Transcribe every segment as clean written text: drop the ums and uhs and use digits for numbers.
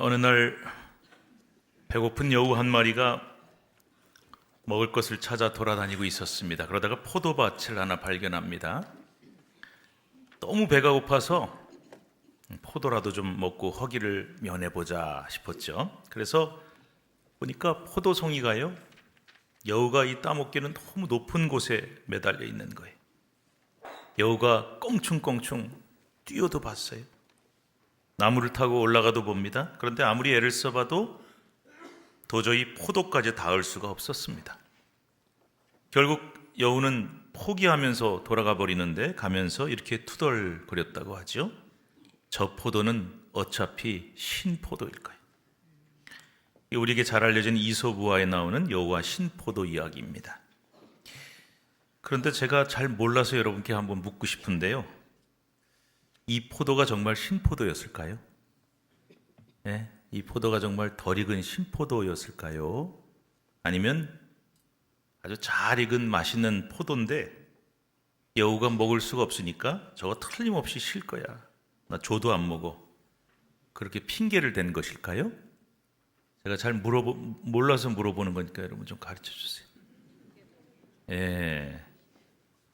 어느 날 배고픈 여우 한 마리가 먹을 것을 찾아 돌아다니고 있었습니다. 그러다가 포도밭을 하나 발견합니다. 너무 배가 고파서 포도라도 좀 먹고 허기를 면해보자 싶었죠. 그래서 보니까 포도송이가요, 여우가 이 따먹기는 너무 높은 곳에 매달려 있는 거예요. 여우가 껑충껑충 뛰어도 봤어요. 나무를 타고 올라가도 봅니다. 그런데 아무리 애를 써봐도 도저히 포도까지 닿을 수가 없었습니다. 결국 여우는 포기하면서 돌아가 버리는데 가면서 이렇게 투덜거렸다고 하죠. 저 포도는 어차피 신포도일 거예요. 우리에게 잘 알려진 이솝우화에 나오는 여우와 신포도 이야기입니다. 그런데 제가 잘 몰라서 여러분께 한번 묻고 싶은데요. 이 포도가 정말 신포도였을까요? 네, 이 포도가 정말 덜 익은 신포도였을까요? 아니면 아주 잘 익은 맛있는 포도인데 여우가 먹을 수가 없으니까 저거 틀림없이 실 거야, 나 줘도 안 먹어, 그렇게 핑계를 댄 것일까요? 제가 잘 몰라서 물어보는 거니까 여러분 좀 가르쳐 주세요. 예,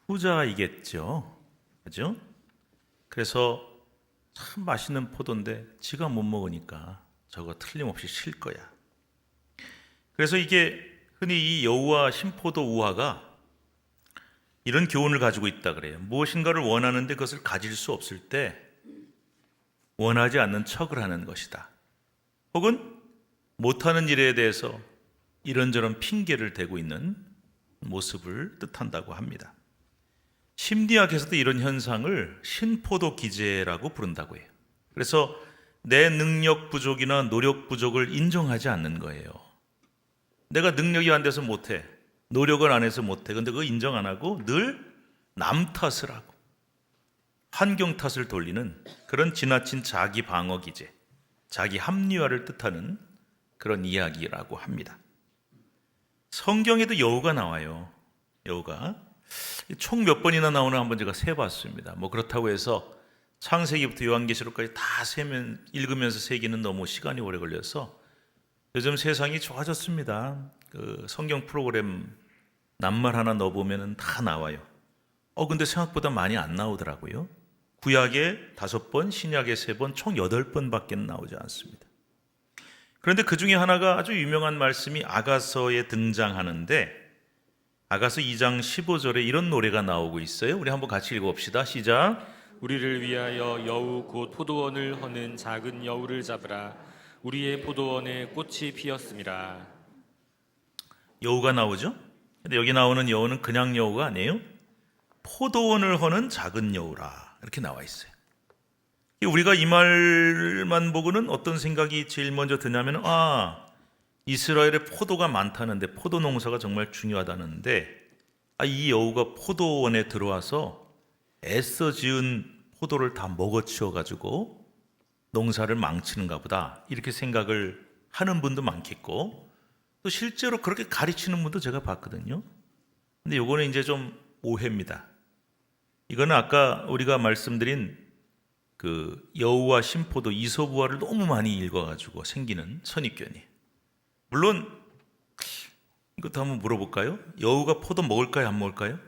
후자이겠죠. 그죠? 그래서 참 맛있는 포도인데 지가 못 먹으니까 저거 틀림없이 실 거야. 그래서 이게 흔히 이 여우와 신포도 우화가 이런 교훈을 가지고 있다 그래요. 무엇인가를 원하는데 그것을 가질 수 없을 때 원하지 않는 척을 하는 것이다. 혹은 못하는 일에 대해서 이런저런 핑계를 대고 있는 모습을 뜻한다고 합니다. 심리학에서도 이런 현상을 신포도 기제라고 부른다고 해요. 그래서 내 능력 부족이나 노력 부족을 인정하지 않는 거예요. 내가 능력이 안 돼서 못해, 노력을 안 해서 못해, 근데 그거 인정 안 하고 늘 남 탓을 하고 환경 탓을 돌리는 그런 지나친 자기 방어 기제, 자기 합리화를 뜻하는 그런 이야기라고 합니다. 성경에도 여우가 나와요. 여우가 총 몇 번이나 나오나 한번 제가 세봤습니다. 그렇다고 해서 창세기부터 요한계시록까지 다 읽으면서 세기는 너무 시간이 오래 걸려서 요즘 세상이 좋아졌습니다. 그 성경 프로그램 낱말 하나 넣어보면 다 나와요. 근데 생각보다 많이 안 나오더라고요. 구약에 5번, 신약에 3번, 총 8번밖에 나오지 않습니다. 그런데 그 중에 하나가 아주 유명한 말씀이 아가서에 등장하는데, 아가서 2장 15절에 이런 노래가 나오고 있어요. 우리 한번 같이 읽어봅시다. 시작. 우리를 위하여 여우 곧 포도원을 허는 작은 여우를 잡으라. 우리의 포도원에 꽃이 피었음이라. 여우가 나오죠? 근데 여기 나오는 여우는 그냥 여우가 아니에요. 포도원을 허는 작은 여우라, 이렇게 나와 있어요. 우리가 이 말만 보고는 어떤 생각이 제일 먼저 드냐면, 이스라엘에 포도가 많다는데, 포도 농사가 정말 중요하다는데, 이 여우가 포도원에 들어와서 애써 지은 포도를 다 먹어치워가지고 농사를 망치는가 보다, 이렇게 생각을 하는 분도 많겠고, 또 실제로 그렇게 가르치는 분도 제가 봤거든요. 근데 요거는 이제 좀 오해입니다. 이거는 아까 우리가 말씀드린 그 여우와 신포도, 이솝우화를 너무 많이 읽어가지고 생기는 선입견이. 물론 이것도 한번 물어볼까요? 여우가 포도 먹을까요, 안 먹을까요?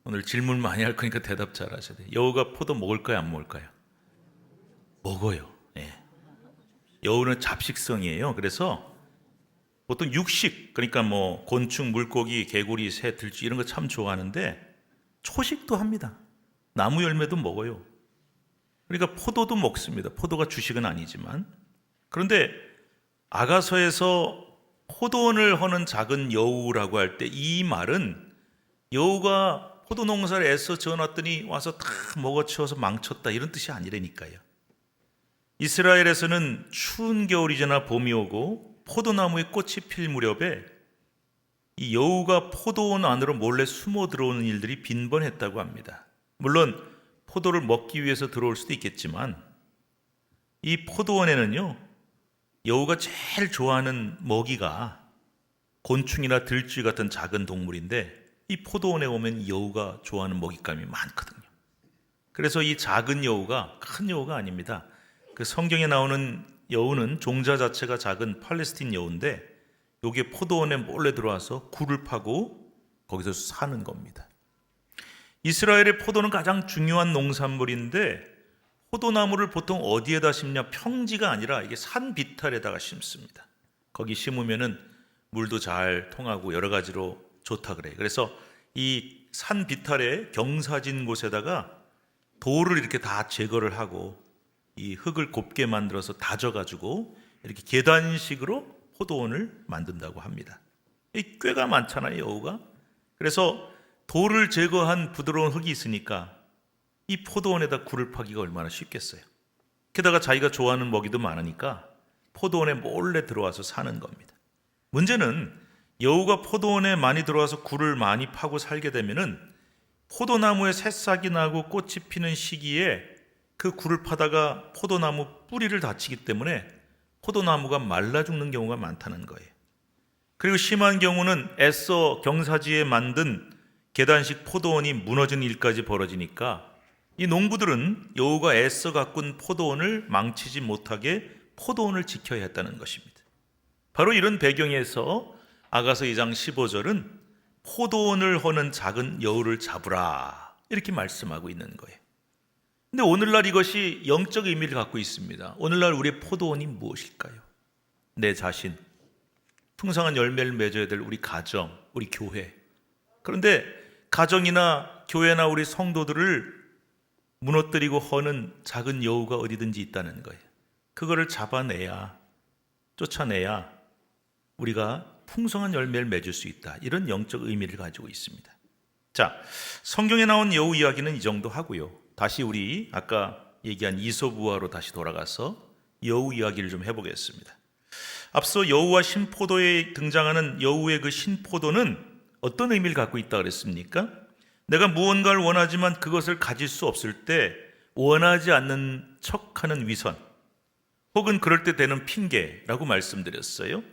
오늘 질문 많이 할 거니까 대답 잘 하셔야 돼요. 여우가 포도 먹을까요, 안 먹을까요? 먹어요. 예. 여우는 잡식성이에요. 그래서 보통 육식, 그러니까 곤충, 물고기, 개구리, 새, 들쥐 이런 거 참 좋아하는데 초식도 합니다. 나무 열매도 먹어요. 그러니까 포도도 먹습니다. 포도가 주식은 아니지만. 그런데 아가서에서 포도원을 허는 작은 여우라고 할 때 이 말은 여우가 포도 농사를 애써 지어놨더니 와서 다 먹어치워서 망쳤다, 이런 뜻이 아니라니까요. 이스라엘에서는 추운 겨울이 지나 봄이 오고 포도나무에 꽃이 필 무렵에 이 여우가 포도원 안으로 몰래 숨어 들어오는 일들이 빈번했다고 합니다. 물론 포도를 먹기 위해서 들어올 수도 있겠지만, 이 포도원에는요, 여우가 제일 좋아하는 먹이가 곤충이나 들쥐 같은 작은 동물인데, 이 포도원에 오면 여우가 좋아하는 먹잇감이 많거든요. 그래서 이 작은 여우가 큰 여우가 아닙니다. 그 성경에 나오는 여우는 종자 자체가 작은 팔레스틴 여우인데 요게 포도원에 몰래 들어와서 굴을 파고 거기서 사는 겁니다. 이스라엘의 포도는 가장 중요한 농산물인데 포도나무를 보통 어디에다 심냐? 평지가 아니라 이게 산 비탈에다가 심습니다. 거기 심으면은 물도 잘 통하고 여러 가지로 좋다 그래요. 그래서 이 산 비탈에 경사진 곳에다가 돌을 이렇게 다 제거를 하고 이 흙을 곱게 만들어서 다져가지고 이렇게 계단식으로 포도원을 만든다고 합니다. 이 꾀가 많잖아요, 여우가. 그래서 돌을 제거한 부드러운 흙이 있으니까 이 포도원에다 굴을 파기가 얼마나 쉽겠어요. 게다가 자기가 좋아하는 먹이도 많으니까 포도원에 몰래 들어와서 사는 겁니다. 문제는 여우가 포도원에 많이 들어와서 굴을 많이 파고 살게 되면은 포도나무에 새싹이 나고 꽃이 피는 시기에 그 굴을 파다가 포도나무 뿌리를 다치기 때문에 포도나무가 말라 죽는 경우가 많다는 거예요. 그리고 심한 경우는 애써 경사지에 만든 계단식 포도원이 무너지는 일까지 벌어지니까 이 농부들은 여우가 애써 가꾼 포도원을 망치지 못하게 포도원을 지켜야 했다는 것입니다. 바로 이런 배경에서 아가서 2장 15절은 포도원을 허는 작은 여우를 잡으라 이렇게 말씀하고 있는 거예요. 근데 오늘날 이것이 영적 의미를 갖고 있습니다. 오늘날 우리의 포도원이 무엇일까요? 내 자신, 풍성한 열매를 맺어야 될 우리 가정, 우리 교회. 그런데 가정이나 교회나 우리 성도들을 무너뜨리고 허는 작은 여우가 어디든지 있다는 거예요. 그거를 잡아내야, 쫓아내야 우리가 풍성한 열매를 맺을 수 있다. 이런 영적 의미를 가지고 있습니다. 자, 성경에 나온 여우 이야기는 이 정도 하고요. 다시 우리 아까 얘기한 이솝우화로 다시 돌아가서 여우 이야기를 좀 해보겠습니다. 앞서 여우와 신포도에 등장하는 여우의 그 신포도는 어떤 의미를 갖고 있다 그랬습니까? 내가 무언가를 원하지만 그것을 가질 수 없을 때 원하지 않는 척하는 위선, 혹은 그럴 때 되는 핑계라고 말씀드렸어요.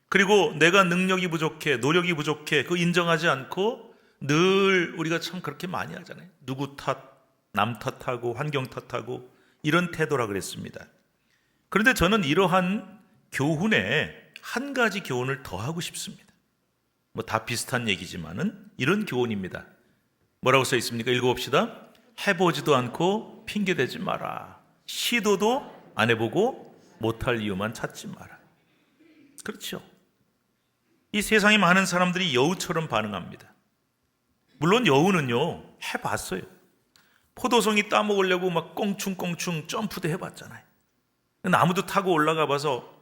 그리고 내가 능력이 부족해, 노력이 부족해, 그거 인정하지 않고 늘 우리가 참 그렇게 많이 하잖아요. 누구 탓, 남 탓하고 환경 탓하고 이런 태도라 그랬습니다. 그런데 저는 이러한 교훈에 한 가지 교훈을 더 하고 싶습니다. 뭐 다 비슷한 얘기지만은 이런 교훈입니다. 뭐라고 써 있습니까? 읽어봅시다. 해보지도 않고 핑계대지 마라. 시도도 안 해보고 못할 이유만 찾지 마라. 그렇죠. 이 세상에 많은 사람들이 여우처럼 반응합니다. 물론 여우는요, 해봤어요. 포도송이 따먹으려고 막 꽁충꽁충 점프도 해봤잖아요. 나무도 타고 올라가 봐서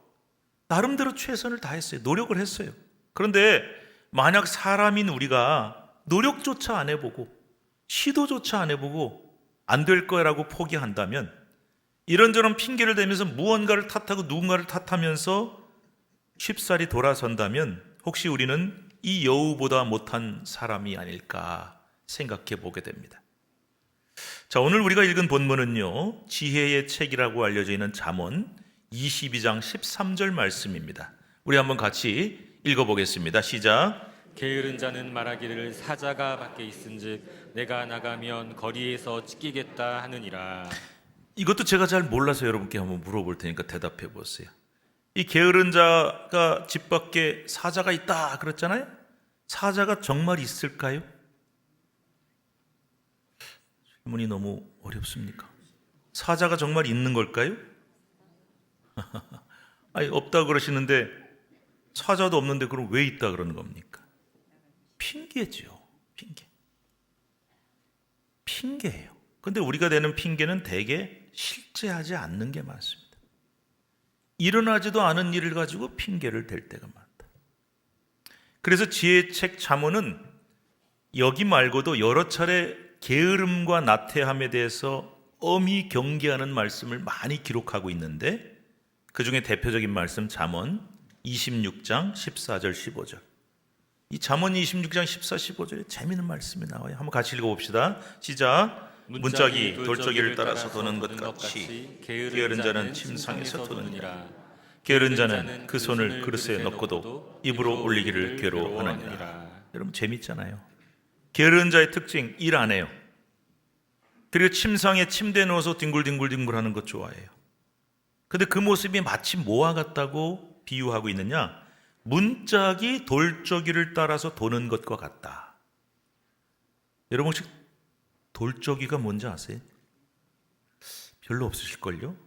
나름대로 최선을 다했어요. 노력을 했어요. 그런데 만약 사람인 우리가 노력조차 안 해보고 시도조차 안 해보고 안 될 거라고 포기한다면, 이런저런 핑계를 대면서 무언가를 탓하고 누군가를 탓하면서 쉽사리 돌아선다면 혹시 우리는 이 여우보다 못한 사람이 아닐까 생각해 보게 됩니다. 자, 오늘 우리가 읽은 본문은요, 지혜의 책이라고 알려져 있는 잠언 22장 13절 말씀입니다. 우리 한번 같이 읽어보겠습니다. 시작. 게으른 자는 말하기를 사자가 밖에 있은즉 내가 나가면 거리에서 찢기겠다 하느니라. 이것도 제가 잘 몰라서 여러분께 한번 물어볼 테니까 대답해 보세요. 이 게으른 자가 집 밖에 사자가 있다 그랬잖아요. 사자가 정말 있을까요? 질문이 너무 어렵습니까? 사자가 정말 있는 걸까요? 아니, 없다 그러시는데 사자도 없는데 그럼 왜 있다 그러는 겁니까? 핑계죠. 핑계예요. 근데 우리가 대는 핑계는 대개 실제하지 않는 게 많습니다. 일어나지도 않은 일을 가지고 핑계를 댈 때가 많다. 그래서 지혜의 책 잠언은 여기 말고도 여러 차례 게으름과 나태함에 대해서 엄히 경계하는 말씀을 많이 기록하고 있는데, 그 중에 대표적인 말씀 잠언 26장 14절 15절. 이 잠언 26장 14, 15절에 재미있는 말씀이 나와요. 한번 같이 읽어봅시다. 시작. 문짝이 돌적이를 따라서 도는 것 같이 게으른 자는 침상에서 도느니라. 게으른 자는 그 손을 그릇에 넣고도 입으로 올리기를 괴로워하느니라. 여러분 재밌잖아요. 게으른 자의 특징, 일 안 해요. 그리고 침상에 침대에 누워서 뒹굴뒹굴뒹굴 하는 것 좋아해요. 근데 그 모습이 마치 뭐와 같다고 비유하고 있느냐? 문짝이 돌저귀를 따라서 도는 것과 같다. 여러분 혹시 돌저귀가 뭔지 아세요? 별로 없으실걸요?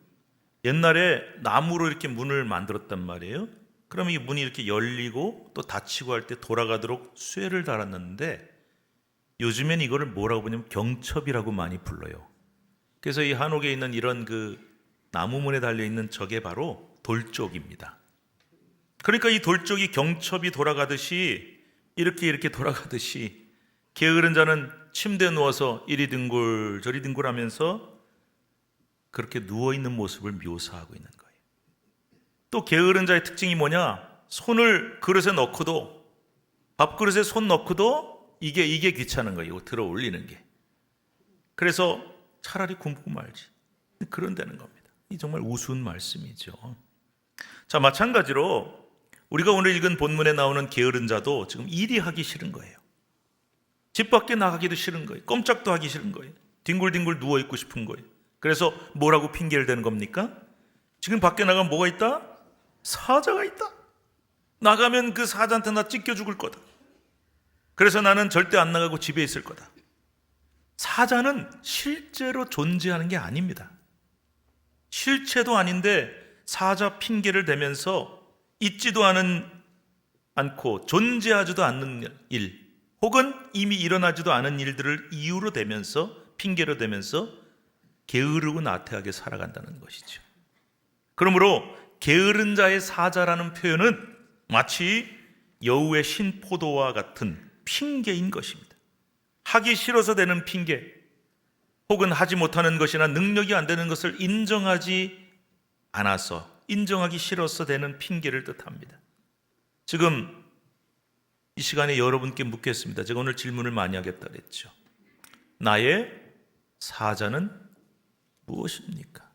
옛날에 나무로 이렇게 문을 만들었단 말이에요. 그러면 이 문이 이렇게 열리고 또 닫히고 할 때 돌아가도록 쇠를 달았는데 요즘엔 이거를 뭐라고 부르냐면 경첩이라고 많이 불러요. 그래서 이 한옥에 있는 이런 그 나무문에 달려있는 저게 바로 돌쪽입니다. 그러니까 이 돌쪽이 경첩이 돌아가듯이 이렇게 돌아가듯이 게으른 자는 침대에 누워서 이리 뒹굴 저리 뒹굴 하면서 그렇게 누워있는 모습을 묘사하고 있는 거예요. 또 게으른 자의 특징이 뭐냐? 손을 그릇에 넣고도, 밥그릇에 손 넣고도 이게 귀찮은 거예요. 들어 올리는 게. 그래서 차라리 굶고 말지. 그런다는 겁니다. 이 정말 우스운 말씀이죠. 자, 마찬가지로 우리가 오늘 읽은 본문에 나오는 게으른 자도 지금 일이 하기 싫은 거예요. 집 밖에 나가기도 싫은 거예요. 꼼짝도 하기 싫은 거예요. 뒹굴뒹굴 누워있고 싶은 거예요. 그래서 뭐라고 핑계를 대는 겁니까? 지금 밖에 나가면 뭐가 있다? 사자가 있다. 나가면 그 사자한테 나 찢겨 죽을 거다. 그래서 나는 절대 안 나가고 집에 있을 거다. 사자는 실제로 존재하는 게 아닙니다. 실체도 아닌데 사자 핑계를 대면서 있지도 않고 존재하지도 않는 일, 혹은 이미 일어나지도 않은 일들을 이유로 대면서, 핑계로 대면서 게으르고 나태하게 살아간다는 것이죠. 그러므로 게으른 자의 사자라는 표현은 마치 여우의 신포도와 같은 핑계인 것입니다. 하기 싫어서 되는 핑계, 혹은 하지 못하는 것이나 능력이 안 되는 것을 인정하지 않아서, 인정하기 싫어서 되는 핑계를 뜻합니다. 지금 이 시간에 여러분께 묻겠습니다. 제가 오늘 질문을 많이 하겠다 그랬죠. 나의 사자는 무엇입니까?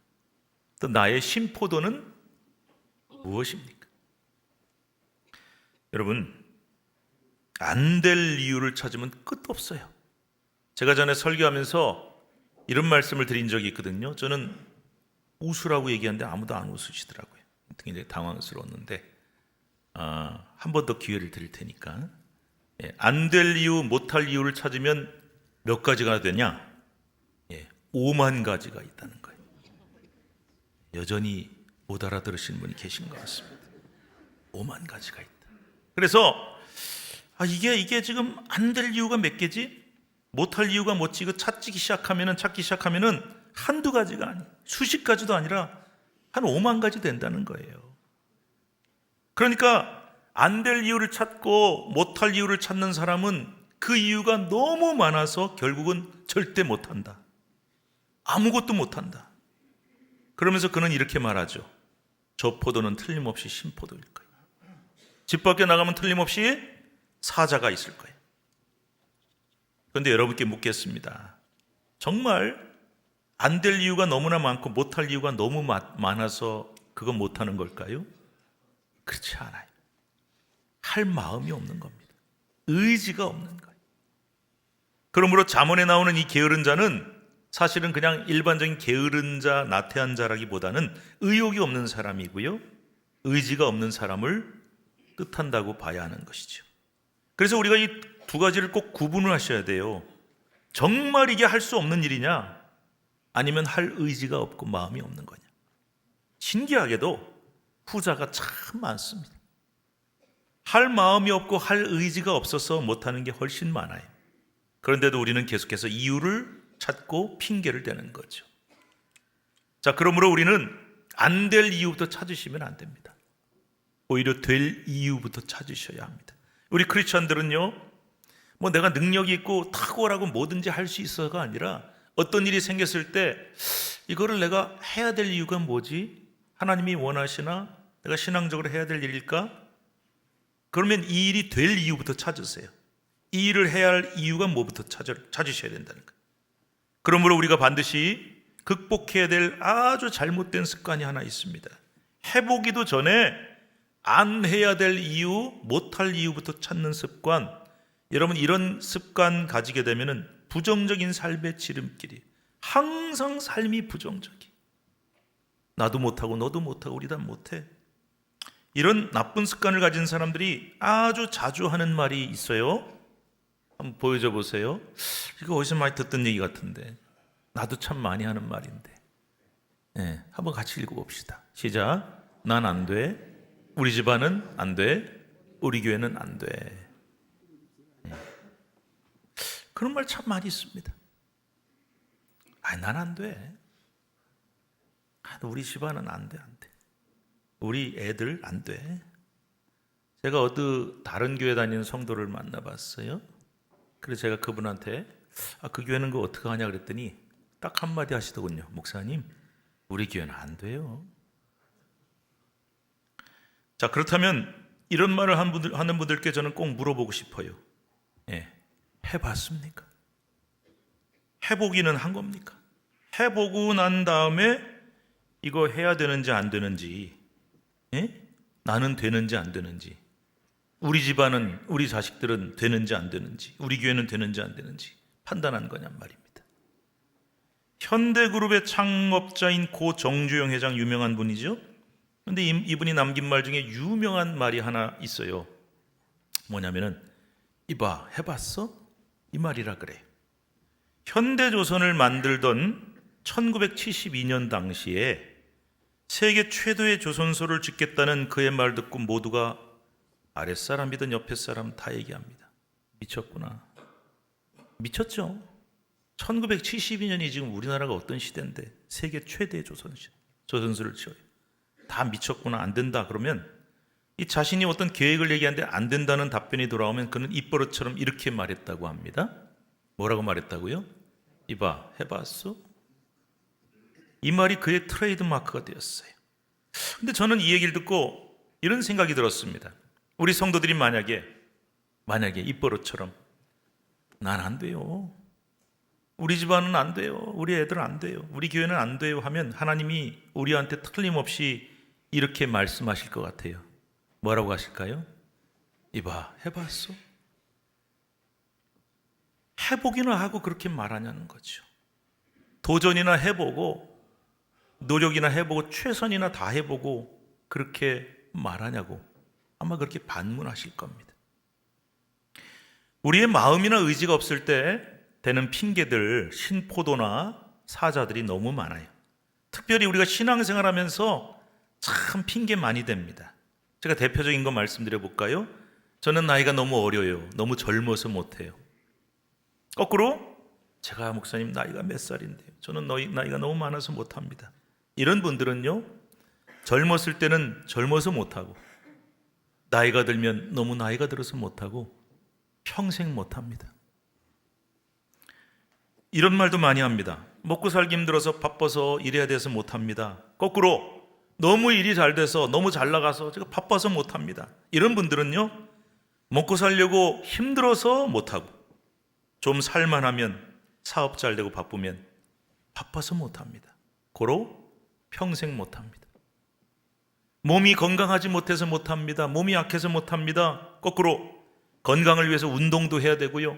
또 나의 신포도는 무엇입니까? 여러분, 안 될 이유를 찾으면 끝도 없어요. 제가 전에 설교하면서 이런 말씀을 드린 적이 있거든요. 저는 웃으라고 얘기하는데 아무도 안 웃으시더라고요. 굉장히 당황스러웠는데 한 번 더 기회를 드릴 테니까, 안 될 이유, 못할 이유를 찾으면 몇 가지가 되냐? 5만 가지가 있다는 거예요. 여전히 못 알아들으시는 분이 계신 것 같습니다. 5만 가지가 있다. 그래서 이게 지금 안 될 이유가 몇 개지? 못할 이유가 뭐지? 이거 찾기 시작하면은 한두 가지가 아니에요. 수십 가지도 아니라 한 5만 가지 된다는 거예요. 그러니까 안 될 이유를 찾고 못할 이유를 찾는 사람은 그 이유가 너무 많아서 결국은 절대 못한다. 아무것도 못한다. 그러면서 그는 이렇게 말하죠. 저 포도는 틀림없이 신포도일 거예요. 집 밖에 나가면 틀림없이 사자가 있을 거예요. 그런데 여러분께 묻겠습니다. 정말 안 될 이유가 너무나 많고 못할 이유가 너무 많아서 그건 못하는 걸까요? 그렇지 않아요. 할 마음이 없는 겁니다. 의지가 없는 거예요. 그러므로 잠언에 나오는 이 게으른 자는 사실은 그냥 일반적인 게으른 자, 나태한 자라기보다는 의욕이 없는 사람이고요, 의지가 없는 사람을 뜻한다고 봐야 하는 것이죠. 그래서 우리가 이 두 가지를 꼭 구분을 하셔야 돼요. 정말 이게 할 수 없는 일이냐, 아니면 할 의지가 없고 마음이 없는 거냐. 신기하게도 후자가 참 많습니다. 할 마음이 없고 할 의지가 없어서 못하는 게 훨씬 많아요. 그런데도 우리는 계속해서 이유를 찾고 핑계를 대는 거죠. 자, 그러므로 우리는 안 될 이유부터 찾으시면 안 됩니다. 오히려 될 이유부터 찾으셔야 합니다. 우리 크리스천들은요, 내가 능력이 있고 탁월하고 뭐든지 할 수 있어가 아니라 어떤 일이 생겼을 때 이거를 내가 해야 될 이유가 뭐지? 하나님이 원하시나? 내가 신앙적으로 해야 될 일일까? 그러면 이 일이 될 이유부터 찾으세요. 이 일을 해야 할 이유가 뭐부터 찾으셔야 된다는 거예요. 그러므로 우리가 반드시 극복해야 될 아주 잘못된 습관이 하나 있습니다. 해보기도 전에 안 해야 될 이유, 못할 이유부터 찾는 습관. 여러분, 이런 습관 가지게 되면 부정적인 삶의 지름길이, 항상 삶이 부정적이. 나도 못하고 너도 못하고 우리 다 못해. 이런 나쁜 습관을 가진 사람들이 아주 자주 하는 말이 있어요. 한번 보여줘 보세요. 이거 어디서 많이 듣던 얘기 같은데 나도 참 많이 하는 말인데. 네, 한번 같이 읽어봅시다. 시작. 난 안 돼. 우리 집안은 안 돼. 우리 교회는 안 돼. 네. 그런 말 참 많이 있습니다. 난 안 돼. 우리 집안은 안 돼, 안 돼. 우리 애들 안 돼. 제가 어디 다른 교회 다니는 성도를 만나봤어요. 그래서 제가 그분한테 그 교회는 그거 어떻게 하냐 그랬더니 딱 한마디 하시더군요. 목사님, 우리 교회는 안 돼요. 자, 그렇다면 이런 말을 하는 분들께 저는 꼭 물어보고 싶어요. 예, 해봤습니까? 해보기는 한 겁니까? 해보고 난 다음에 이거 해야 되는지 안 되는지, 예? 나는 되는지 안 되는지, 우리 집안은, 우리 자식들은 되는지 안 되는지, 우리 교회는 되는지 안 되는지 판단한 거냔 말입니다. 현대그룹의 창업자인 고 정주영 회장, 유명한 분이죠. 그런데 이분이 남긴 말 중에 유명한 말이 하나 있어요. 뭐냐면은 이봐, 해봤어? 이 말이라 그래. 현대조선을 만들던 1972년 당시에 세계 최대의 조선소를 짓겠다는 그의 말 듣고 모두가 아랫사람이든 옆에사람 다 얘기합니다. 미쳤구나. 미쳤죠. 1972년이 지금 우리나라가 어떤 시대인데 세계 최대의 조선소를 지어요. 다 미쳤구나, 안 된다. 그러면 이 자신이 어떤 계획을 얘기하는데 안 된다는 답변이 돌아오면 그는 입버릇처럼 이렇게 말했다고 합니다. 뭐라고 말했다고요? 이봐, 해봤어? 이 말이 그의 트레이드 마크가 되었어요. 근데 저는 이 얘기를 듣고 이런 생각이 들었습니다. 우리 성도들이 만약에 입버릇처럼 난 안 돼요, 우리 집안은 안 돼요, 우리 애들은 안 돼요, 우리 교회는 안 돼요 하면 하나님이 우리한테 틀림없이 이렇게 말씀하실 것 같아요. 뭐라고 하실까요? 이봐, 해봤어? 해보기는 하고 그렇게 말하냐는 거죠. 도전이나 해보고 노력이나 해보고 최선이나 다 해보고 그렇게 말하냐고 아마 그렇게 반문하실 겁니다. 우리의 마음이나 의지가 없을 때 되는 핑계들, 신포도나 사자들이 너무 많아요. 특별히 우리가 신앙생활하면서 참 핑계 많이 됩니다. 제가 대표적인 거 말씀드려 볼까요? 저는 나이가 너무 어려요. 너무 젊어서 못해요. 거꾸로 제가 목사님 나이가 몇 살인데요, 저는 나이가 너무 많아서 못합니다. 이런 분들은요, 젊었을 때는 젊어서 못하고 나이가 들면 너무 나이가 들어서 못하고 평생 못합니다. 이런 말도 많이 합니다. 먹고 살기 힘들어서 바빠서 일해야 돼서 못합니다. 거꾸로 너무 일이 잘 돼서 너무 잘 나가서 제가 바빠서 못합니다. 이런 분들은요, 먹고 살려고 힘들어서 못하고 좀 살만하면 사업 잘 되고 바쁘면 바빠서 못합니다. 고로 평생 못합니다. 몸이 건강하지 못해서 못합니다. 몸이 약해서 못합니다. 거꾸로 건강을 위해서 운동도 해야 되고요,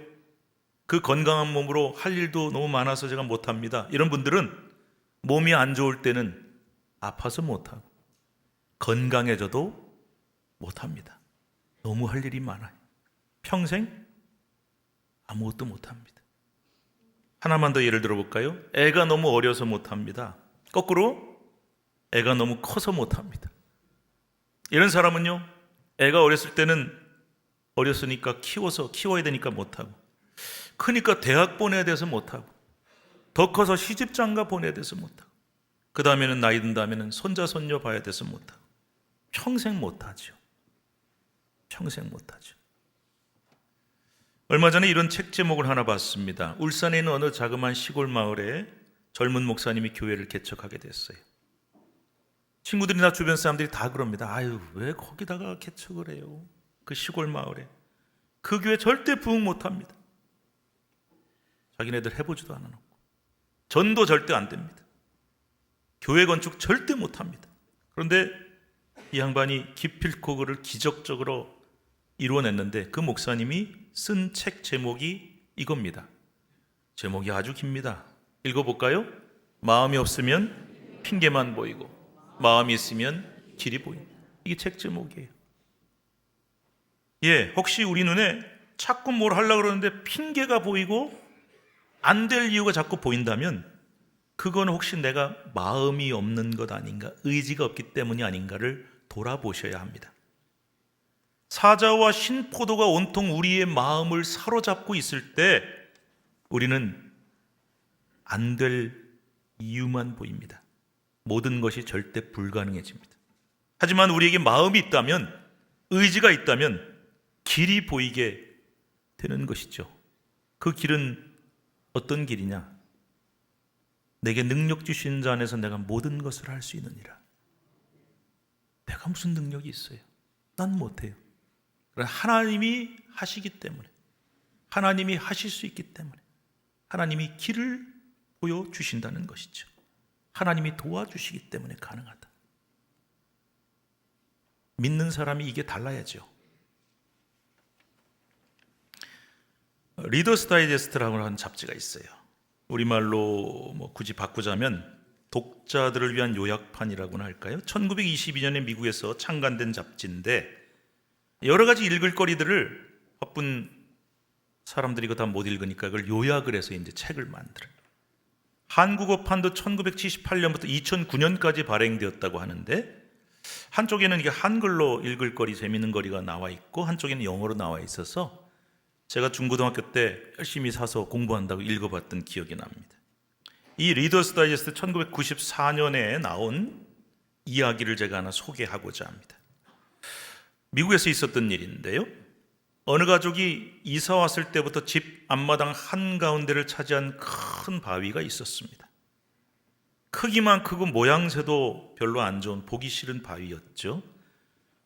그 건강한 몸으로 할 일도 너무 많아서 제가 못합니다. 이런 분들은 몸이 안 좋을 때는 아파서 못하고 건강해져도 못합니다. 너무 할 일이 많아요. 평생 아무것도 못합니다. 하나만 더 예를 들어볼까요? 애가 너무 어려서 못합니다. 거꾸로 애가 너무 커서 못합니다. 이런 사람은요, 애가 어렸을 때는 어렸으니까 키워야 되니까 못하고, 크니까 대학 보내야 돼서 못하고, 더 커서 시집장가 보내야 돼서 못하고, 그 다음에는 나이 든 다음에는 손자 손녀 봐야 돼서 못하고, 평생 못하죠. 평생 못하죠. 얼마 전에 이런 책 제목을 하나 봤습니다. 울산에 있는 어느 자그마한 시골 마을에 젊은 목사님이 교회를 개척하게 됐어요. 친구들이나 주변 사람들이 다 그럽니다. 아유, 왜 거기다가 개척을 해요? 그 시골 마을에. 그 교회 절대 부흥 못합니다. 자기네들 해보지도 않아놓고 전도 절대 안 됩니다. 교회 건축 절대 못합니다. 그런데 이 양반이 기필코 그를 기적적으로 이루어냈는데 그 목사님이 쓴 책 제목이 이겁니다. 제목이 아주 깁니다. 읽어볼까요? 마음이 없으면 핑계만 보이고 마음이 있으면 길이 보인다. 이게 책 제목이에요. 혹시 우리 눈에 자꾸 뭘 하려고 그러는데 핑계가 보이고 안 될 이유가 자꾸 보인다면 그건 혹시 내가 마음이 없는 것 아닌가, 의지가 없기 때문이 아닌가를 돌아보셔야 합니다. 사자와 신포도가 온통 우리의 마음을 사로잡고 있을 때 우리는 안 될 이유만 보입니다. 모든 것이 절대 불가능해집니다. 하지만 우리에게 마음이 있다면, 의지가 있다면 길이 보이게 되는 것이죠. 그 길은 어떤 길이냐? 내게 능력 주신 자 안에서 내가 모든 것을 할 수 있느니라. 내가 무슨 능력이 있어요? 난 못해요. 그러나 하나님이 하시기 때문에, 하나님이 하실 수 있기 때문에 하나님이 길을 보여주신다는 것이죠. 하나님이 도와주시기 때문에 가능하다. 믿는 사람이 이게 달라야죠. 리더스 다이제스트라고 하는 잡지가 있어요. 우리말로 굳이 바꾸자면 독자들을 위한 요약판이라고나 할까요? 1922년에 미국에서 창간된 잡지인데 여러 가지 읽을 거리들을 바쁜 사람들이 이거 다 못 읽으니까 그걸 요약을 해서 이제 책을 만들어요. 한국어판도 1978년부터 2009년까지 발행되었다고 하는데 한쪽에는 이게 한글로 읽을 거리, 재미있는 거리가 나와 있고 한쪽에는 영어로 나와 있어서 제가 중고등학교 때 열심히 사서 공부한다고 읽어봤던 기억이 납니다. 이 리더스 다이제스트 1994년에 나온 이야기를 제가 하나 소개하고자 합니다. 미국에서 있었던 일인데요. 어느 가족이 이사 왔을 때부터 집 앞마당 한가운데를 차지한 큰 바위가 있었습니다. 크기만 크고 모양새도 별로 안 좋은 보기 싫은 바위였죠.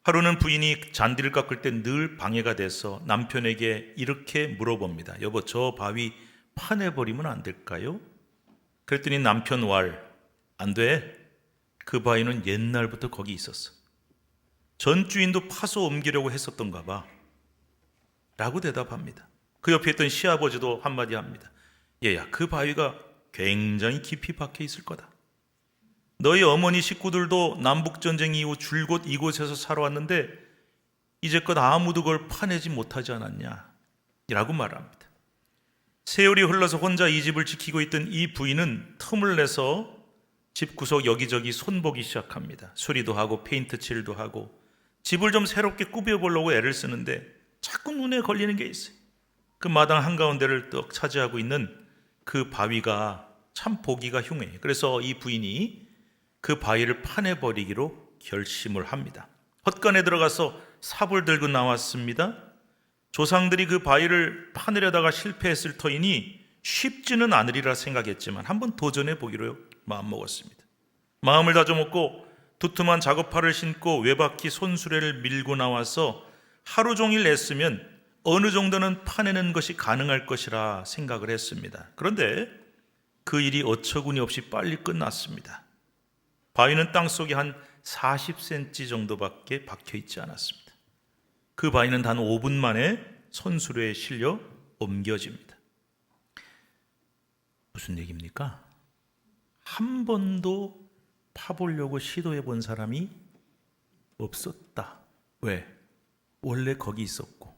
하루는 부인이 잔디를 깎을 때 늘 방해가 돼서 남편에게 이렇게 물어봅니다. 여보, 저 바위 파내버리면 안 될까요? 그랬더니 남편 안 돼. 그 바위는 옛날부터 거기 있었어. 전 주인도 파서 옮기려고 했었던가 봐. 라고 대답합니다. 그 옆에 있던 시아버지도 한마디 합니다. 얘야, 그 바위가 굉장히 깊이 박혀 있을 거다. 너희 어머니 식구들도 남북전쟁 이후 줄곧 이곳에서 살아왔는데 이제껏 아무도 그걸 파내지 못하지 않았냐? 라고 말합니다. 세월이 흘러서 혼자 이 집을 지키고 있던 이 부인은 틈을 내서 집 구석 여기저기 손보기 시작합니다. 수리도 하고 페인트 칠도 하고 집을 좀 새롭게 꾸며보려고 애를 쓰는데 자꾸 눈에 걸리는 게 있어요. 그 마당 한가운데를 떡 차지하고 있는 그 바위가 참 보기가 흉해요. 그래서 이 부인이 그 바위를 파내버리기로 결심을 합니다. 헛간에 들어가서 삽을 들고 나왔습니다. 조상들이 그 바위를 파내려다가 실패했을 터이니 쉽지는 않으리라 생각했지만 한번 도전해 보기로 마음먹었습니다. 마음을 다져먹고 두툼한 작업화를 신고 외바퀴 손수레를 밀고 나와서 하루 종일 애쓰면 어느 정도는 파내는 것이 가능할 것이라 생각을 했습니다. 그런데 그 일이 어처구니 없이 빨리 끝났습니다. 바위는 땅속에 한 40cm 정도밖에 박혀 있지 않았습니다. 그 바위는 단 5분 만에 손수레에 실려 옮겨집니다. 무슨 얘기입니까? 한 번도 파보려고 시도해 본 사람이 없었다. 왜? 원래 거기 있었고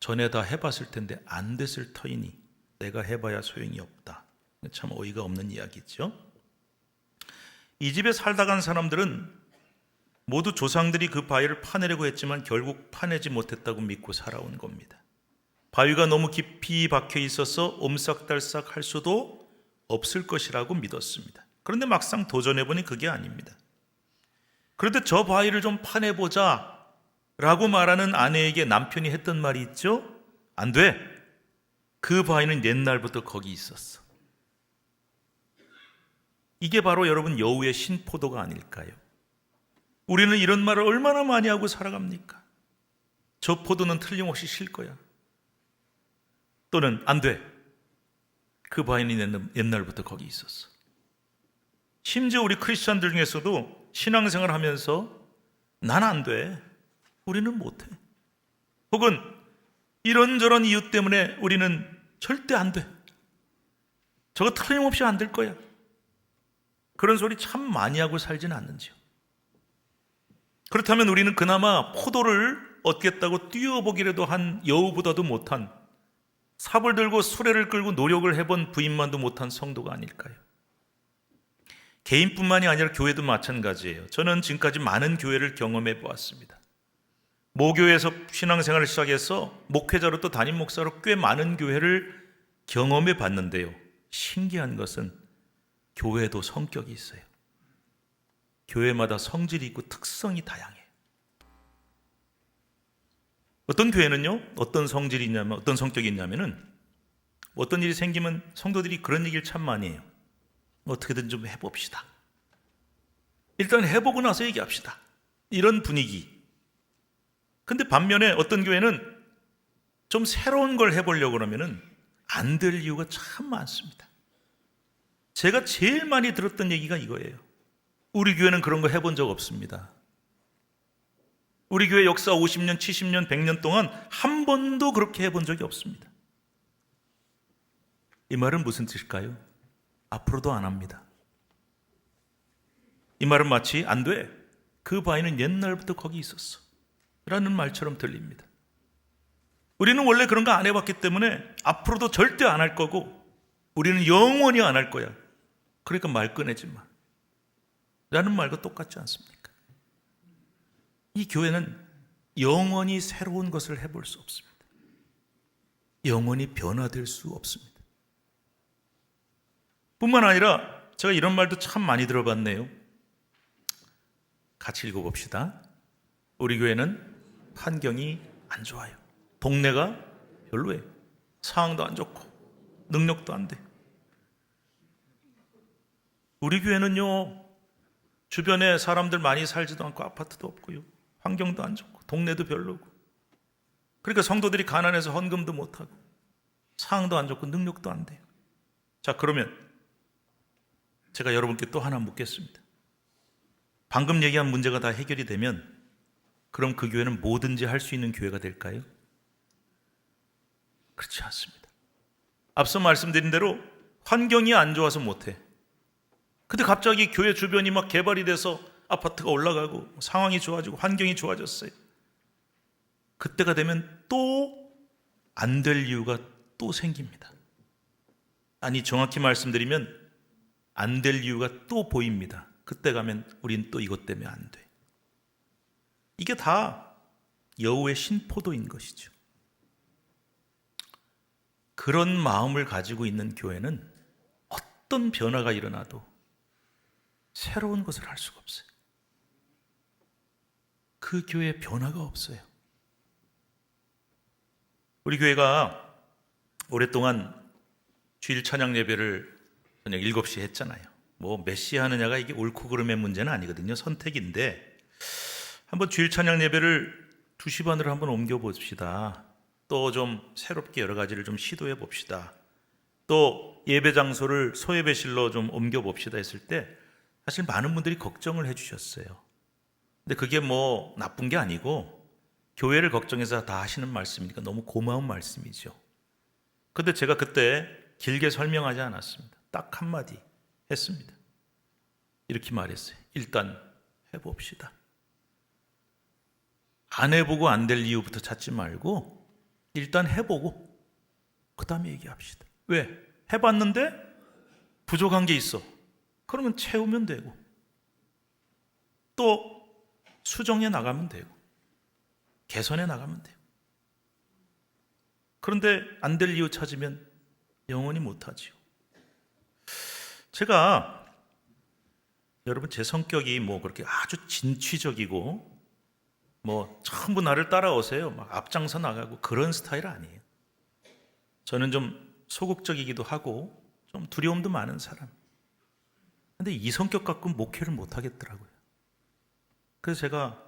전에 다 해봤을 텐데 안 됐을 터이니 내가 해봐야 소용이 없다. 참 어이가 없는 이야기죠. 이 집에 살다 간 사람들은 모두 조상들이 그 바위를 파내려고 했지만 결국 파내지 못했다고 믿고 살아온 겁니다. 바위가 너무 깊이 박혀 있어서 옴싹달싹 할 수도 없을 것이라고 믿었습니다. 그런데 막상 도전해보니 그게 아닙니다. 그런데 저 바위를 좀 파내보자 라고 말하는 아내에게 남편이 했던 말이 있죠. 안 돼. 그 바위는 옛날부터 거기 있었어. 이게 바로 여러분 여우의 신포도가 아닐까요? 우리는 이런 말을 얼마나 많이 하고 살아갑니까? 저 포도는 틀림없이 실 거야. 또는 안 돼. 그 바위는 옛날부터 거기 있었어. 심지어 우리 크리스천들 중에서도 신앙생활 하면서 난 안 돼. 우리는 못해. 혹은 이런저런 이유 때문에 우리는 절대 안 돼. 저거 틀림없이 안 될 거야. 그런 소리 참 많이 하고 살지는 않는지요. 그렇다면 우리는 그나마 포도를 얻겠다고 뛰어보기라도 한 여우보다도 못한, 삽을 들고 수레를 끌고 노력을 해본 부인만도 못한 성도가 아닐까요? 개인뿐만이 아니라 교회도 마찬가지예요. 저는 지금까지 많은 교회를 경험해 보았습니다. 모교에서 신앙생활을 시작해서 목회자로 또 담임 목사로 꽤 많은 교회를 경험해 봤는데요. 신기한 것은 교회도 성격이 있어요. 교회마다 성질이 있고 특성이 다양해요. 어떤 교회는요, 어떤 성질이 있냐면, 어떤 성격이 있냐면은, 어떤 일이 생기면 성도들이 그런 얘기를 참 많이 해요. 어떻게든 좀 해봅시다. 일단 해보고 나서 얘기합시다. 이런 분위기. 근데 반면에 어떤 교회는 좀 새로운 걸 해보려고 그러면은 안 될 이유가 참 많습니다. 제가 제일 많이 들었던 얘기가 이거예요. 우리 교회는 그런 거 해본 적 없습니다. 우리 교회 역사 50년, 70년, 100년 동안 한 번도 그렇게 해본 적이 없습니다. 이 말은 무슨 뜻일까요? 앞으로도 안 합니다. 이 말은 마치 안 돼. 그 바위는 옛날부터 거기 있었어. 라는 말처럼 들립니다. 우리는 원래 그런 거 안 해봤기 때문에 앞으로도 절대 안 할 거고 우리는 영원히 안 할 거야. 그러니까 말 꺼내지 마. 라는 말과 똑같지 않습니까? 이 교회는 영원히 새로운 것을 해볼 수 없습니다. 영원히 변화될 수 없습니다. 뿐만 아니라 제가 이런 말도 참 많이 들어봤네요. 같이 읽어봅시다. 우리 교회는 환경이 안 좋아요. 동네가 별로예요. 상황도 안 좋고 능력도 안 돼. 우리 교회는요, 주변에 사람들 많이 살지도 않고 아파트도 없고요, 환경도 안 좋고 동네도 별로고, 그러니까 성도들이 가난해서 헌금도 못하고 상황도 안 좋고 능력도 안 돼요. 자, 그러면 제가 여러분께 또 하나 묻겠습니다. 방금 얘기한 문제가 다 해결이 되면 그럼 그 교회는 뭐든지 할 수 있는 교회가 될까요? 그렇지 않습니다. 앞서 말씀드린 대로 환경이 안 좋아서 못해. 근데 갑자기 교회 주변이 막 개발이 돼서 아파트가 올라가고 상황이 좋아지고 환경이 좋아졌어요. 그때가 되면 또 안 될 이유가 또 생깁니다. 아니, 정확히 말씀드리면 안 될 이유가 또 보입니다. 그때 가면 우린 또 이것 때문에 안 돼. 이게 다 여우의 신포도인 것이죠. 그런 마음을 가지고 있는 교회는 어떤 변화가 일어나도 새로운 것을 할 수가 없어요. 그 교회에 변화가 없어요. 우리 교회가 오랫동안 주일 찬양 예배를 저녁 7시에 했잖아요. 뭐 몇 시에 하느냐가 이게 옳고 그름의 문제는 아니거든요. 선택인데 한번 주일 찬양 예배를 2시 반으로 한번 옮겨봅시다. 또 좀 새롭게 여러 가지를 좀 시도해 봅시다. 또 예배 장소를 소예배실로 좀 옮겨봅시다 했을 때 사실 많은 분들이 걱정을 해주셨어요. 근데 그게 뭐 나쁜 게 아니고 교회를 걱정해서 다 하시는 말씀이니까 너무 고마운 말씀이죠. 근데 제가 그때 길게 설명하지 않았습니다. 딱 한마디 했습니다. 이렇게 말했어요. 일단 해봅시다. 안 해보고 안 될 이유부터 찾지 말고 일단 해보고 그 다음에 얘기합시다. 왜? 해봤는데 부족한 게 있어. 그러면 채우면 되고 또 수정해 나가면 되고 개선해 나가면 돼요. 그런데 안 될 이유 찾으면 영원히 못하지요. 제가 여러분 제 성격이 뭐 그렇게 아주 진취적이고 뭐 전부 나를 따라오세요 막 앞장서 나가고 그런 스타일 아니에요. 저는 좀 소극적이기도 하고 좀 두려움도 많은 사람. 근데 이 성격 갖고 목회를 못 하겠더라고요. 그래서 제가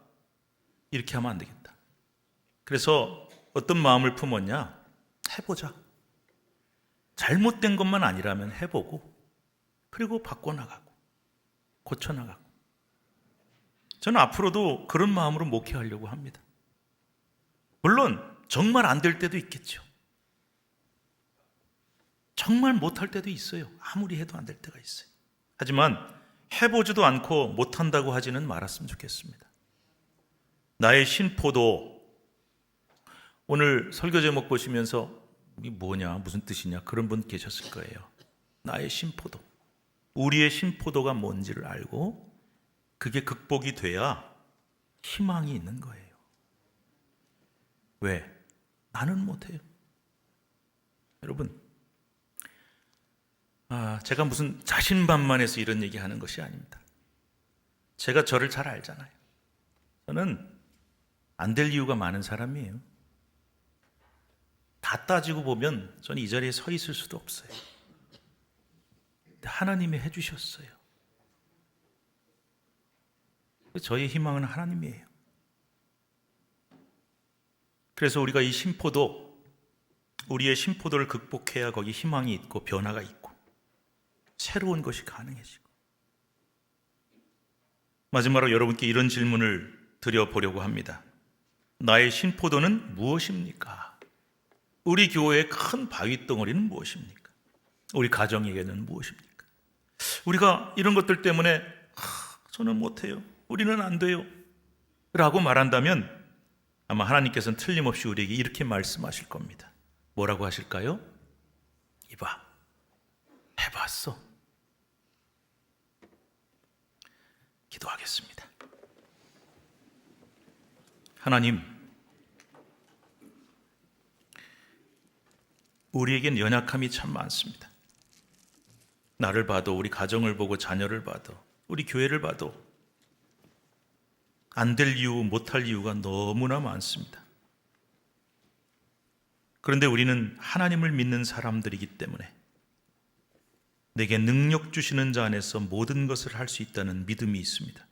이렇게 하면 안 되겠다. 그래서 어떤 마음을 품었냐? 해보자. 잘못된 것만 아니라면 해보고 그리고 바꿔나가고 고쳐나가고. 저는 앞으로도 그런 마음으로 목회하려고 합니다. 물론 정말 안 될 때도 있겠죠. 정말 못할 때도 있어요. 아무리 해도 안 될 때가 있어요. 하지만 해보지도 않고 못한다고 하지는 말았으면 좋겠습니다. 나의 신포도, 오늘 설교 제목 보시면서 이 뭐냐, 무슨 뜻이냐 그런 분 계셨을 거예요. 나의 신포도, 우리의 신포도가 뭔지를 알고 그게 극복이 돼야 희망이 있는 거예요. 왜? 나는 못해요. 여러분, 제가 무슨 자신만만해서 이런 얘기하는 것이 아닙니다. 제가 저를 잘 알잖아요. 저는 안 될 이유가 많은 사람이에요. 다 따지고 보면 저는 이 자리에 서 있을 수도 없어요. 근데 하나님이 해주셨어요. 저의 희망은 하나님이에요. 그래서 우리가 이 신포도, 우리의 신포도를 극복해야 거기 희망이 있고 변화가 있고 새로운 것이 가능해지고. 마지막으로 여러분께 이런 질문을 드려보려고 합니다. 나의 신포도는 무엇입니까? 우리 교회의 큰 바위 덩어리는 무엇입니까? 우리 가정에게는 무엇입니까? 우리가 이런 것들 때문에 저는 못해요, 우리는 안 돼요 라고 말한다면 아마 하나님께서는 틀림없이 우리에게 이렇게 말씀하실 겁니다. 뭐라고 하실까요? 이봐, 해봤어. 기도하겠습니다. 하나님, 우리에겐 연약함이 참 많습니다. 나를 봐도, 우리 가정을 보고, 자녀를 봐도, 우리 교회를 봐도 안 될 이유, 못할 이유가 너무나 많습니다. 그런데 우리는 하나님을 믿는 사람들이기 때문에 내게 능력 주시는 자 안에서 모든 것을 할 수 있다는 믿음이 있습니다.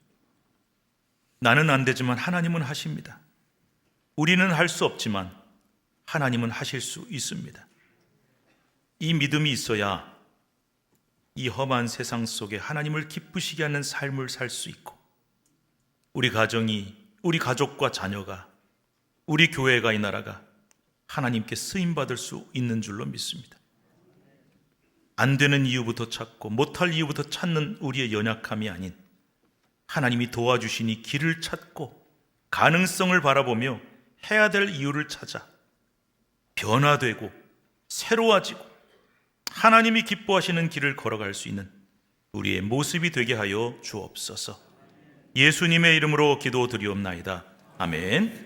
나는 안 되지만 하나님은 하십니다. 우리는 할 수 없지만 하나님은 하실 수 있습니다. 이 믿음이 있어야 이 험한 세상 속에 하나님을 기쁘시게 하는 삶을 살 수 있고, 우리 가정이, 우리 가족과 자녀가, 우리 교회가, 이 나라가 하나님께 쓰임받을 수 있는 줄로 믿습니다. 안 되는 이유부터 찾고 못할 이유부터 찾는 우리의 연약함이 아닌 하나님이 도와주시니 길을 찾고 가능성을 바라보며 해야 될 이유를 찾아 변화되고 새로워지고 하나님이 기뻐하시는 길을 걸어갈 수 있는 우리의 모습이 되게 하여 주옵소서. 예수님의 이름으로 기도드리옵나이다. 아멘.